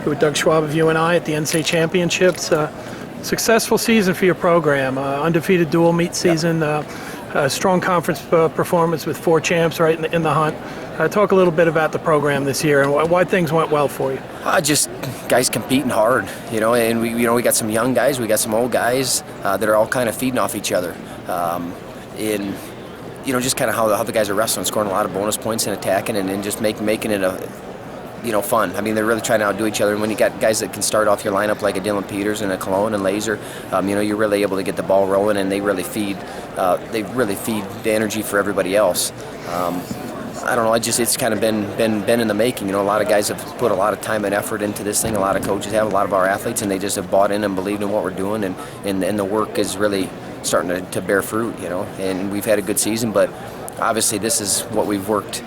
with Doug Schwab of UNI at the NCAA Championships. Successful season for your program, undefeated dual meet season, strong conference performance with 4 champs right in the hunt. Talk a little bit about the program this year and why things went well for you. Just guys competing hard, and we got some young guys, we got some old guys that are all kind of feeding off each other. Just kind of how the guys are wrestling, scoring a lot of bonus points and attacking and just making it fun. I mean, they're really trying to outdo each other. And when you got guys that can start off your lineup like a Dylan Peters and a Cologne and Laser, you're really able to get the ball rolling, and they really feed the energy for everybody else. I don't know. It's kind of been in the making. A lot of guys have put a lot of time and effort into this thing. A lot of coaches have, a lot of our athletes, and they just have bought in and believed in what we're doing, and the work is really starting to bear fruit. And we've had a good season, but obviously this is what we've worked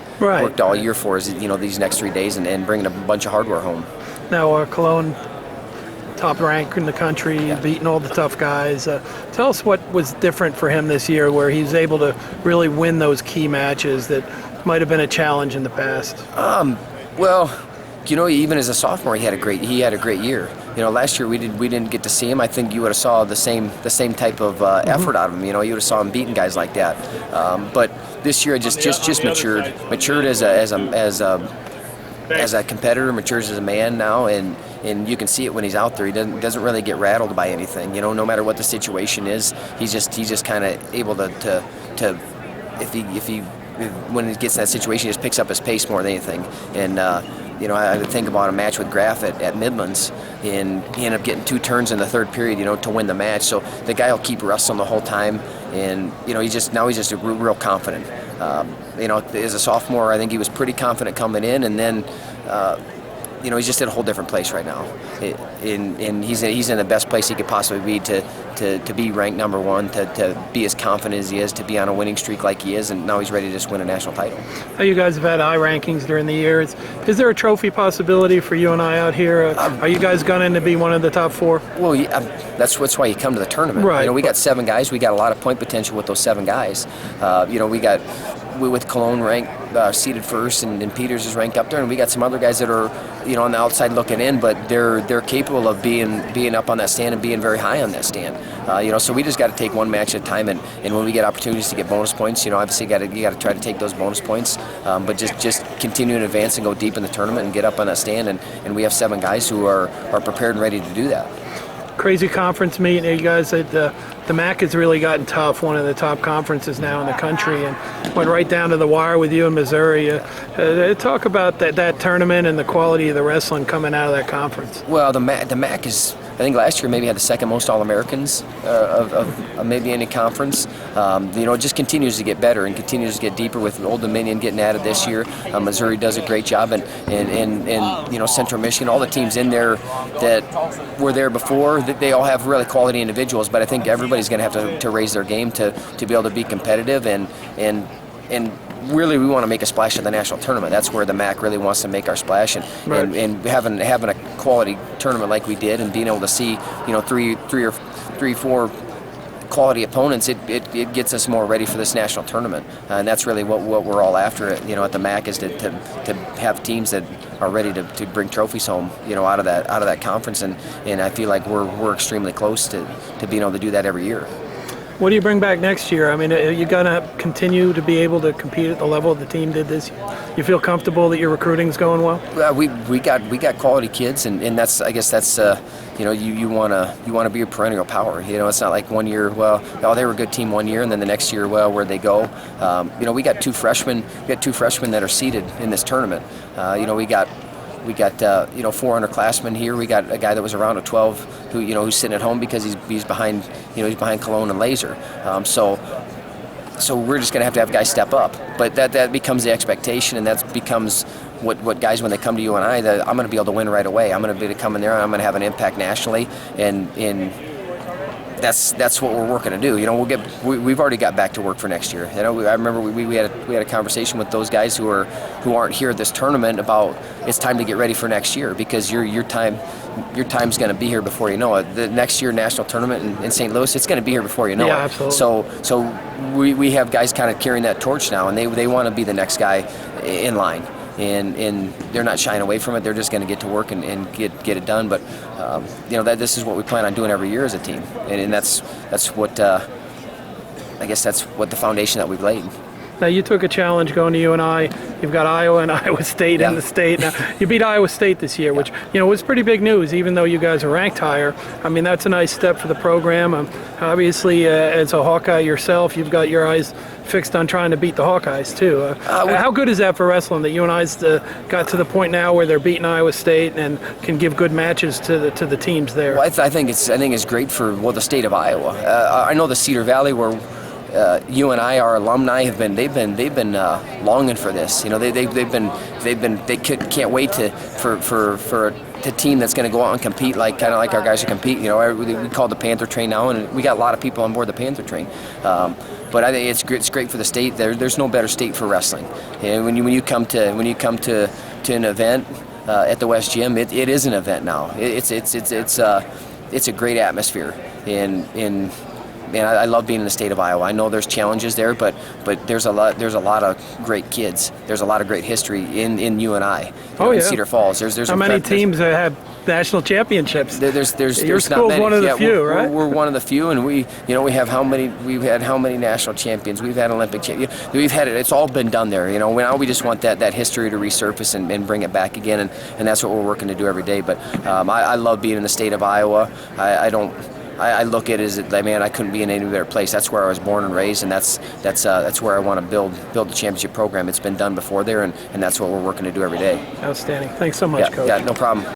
all year for, is these next 3 days and bringing a bunch of hardware home. Now Cologne, top rank in the country, beating all the tough guys. Tell us what was different for him this year, where he was able to really win those key matches that might have been a challenge in the past. Even as a sophomore, he had a great year. Last year we didn't get to see him. I think you would have saw the same type of effort out of him. You would have saw him beating guys like that. But this year just matured as a competitor, matures as a man now, and you can see it when he's out there. He doesn't really get rattled by anything. No matter what the situation is, he's just kind of able to when he gets in that situation, he just picks up his pace more than anything. And I would think about a match with Graf at Midlands, and he ended up getting 2 turns in the third period, to win the match. So the guy will keep wrestling the whole time, and he's just real confident. As a sophomore, I think he was pretty confident coming in, and then he's just at a whole different place right now. And he's in the best place he could possibly be to be ranked number 1, to be as confident as he is, to be on a winning streak like he is, and now he's ready to just win a national title. Now you guys have had high rankings during the year. Is there a trophy possibility for you and I out here? Are you guys gunning to be one of the top 4? Well, that's why you come to the tournament. Right. We got 7 guys. We got a lot of point potential with those 7 guys. We with Cologne ranked seated first, and Peters is ranked up there, and we got some other guys that are on the outside looking in, but they're capable of being up on that stand and being very high on that stand. So we just got to take one match at a time, and when we get opportunities to get bonus points, obviously you got to try to take those bonus points, but just continue in advance and go deep in the tournament and get up on that stand, and we have 7 guys who are prepared and ready to do that. Crazy conference meet. You guys, the MAC has really gotten tough, one of the top conferences now in the country, and went right down to the wire with you in Missouri. Talk about that tournament and the quality of the wrestling coming out of that conference. Well, the MAC is, I think last year maybe had the second most All-Americans of maybe any conference. It just continues to get better and continues to get deeper with Old Dominion getting added this year. Missouri does a great job, and Central Michigan, all the teams in there that were there before, they all have really quality individuals, but I think everybody's going to have to raise their game to be able to be competitive, and really we want to make a splash at the national tournament. That's where the MAC really wants to make our splash, and having a quality tournament like we did, and being able to see 4 quality opponents, it gets us more ready for this national tournament, and that's really what we're all after at the MAC, is to have teams that are ready to bring trophies home out of that conference, and I feel like we're extremely close to being able to do that every year. What do you bring back next year? I mean, are you going to continue to be able to compete at the level the team did this year? You feel comfortable that your recruiting's going well? We got quality kids, and that's, I guess that's you want to be a perennial power. It's not like 1 year, they were a good team 1 year, and then the next year, where'd they go? We got 2 freshmen. We got 2 freshmen that are seeded in this tournament. We got 4 underclassmen here. We got a guy that was around at 12 who's sitting at home because he's behind Cologne and Laser. So we're just going to have guys step up. But that becomes the expectation, and that becomes what guys, when they come to UNI, that I'm going to be able to win right away. I'm going to be able to come in there, and I'm going to have an impact nationally, and that's what we're working to do. We've already got back to work for next year. I remember we had a conversation with those guys who aren't here at this tournament about it's time to get ready for next year, because your time's going to be here before you know it. The next year national tournament in St. Louis, it's going to be here before you know it. Absolutely. So we have guys kind of carrying that torch now, and they want to be the next guy in line. and they're not shying away from it. They're just going to get to work and get it done. But this is what we plan on doing every year as a team, and that's what I guess that's what the foundation that we've laid. Now, you took a challenge going to UNI. You've got Iowa and Iowa State in the state. Now, you beat Iowa State this year, which was pretty big news, even though you guys are ranked higher. I mean, that's a nice step for the program. Obviously, as a Hawkeye yourself, you've got your eyes fixed on trying to beat the Hawkeyes, too. How good is that for wrestling, that UNI's got to the point now where they're beating Iowa State and can give good matches to the teams there? Well, I think it's great for the state of Iowa. I know the Cedar Valley, where UNI, our alumni, they've been longing for this. They can't wait for a team that's going to go out and compete kind of like our guys are competing. We call it the Panther Train now, and we got a lot of people on board the Panther Train. But I think it's great for the state. There's no better state for wrestling. And when you come to an event at the West Gym, it is an event now. It's a great atmosphere, and man, I love being in the state of Iowa. I know there's challenges there, but there's a lot of great kids. There's a lot of great history in UNI. In Cedar Falls. There's how many teams that have national championships? There's Your not school's many. one of the few, right? We're one of the few, and we've had how many national champions? We've had Olympic champions. We've had it. It's all been done there. Now we just want that history to resurface and bring it back again, and that's what we're working to do every day. But I love being in the state of Iowa. I look at it as, man, I couldn't be in any better place. That's where I was born and raised, and that's where I want to build the championship program. It's been done before there, and that's what we're working to do every day. Outstanding. Thanks so much, Coach. Yeah, no problem.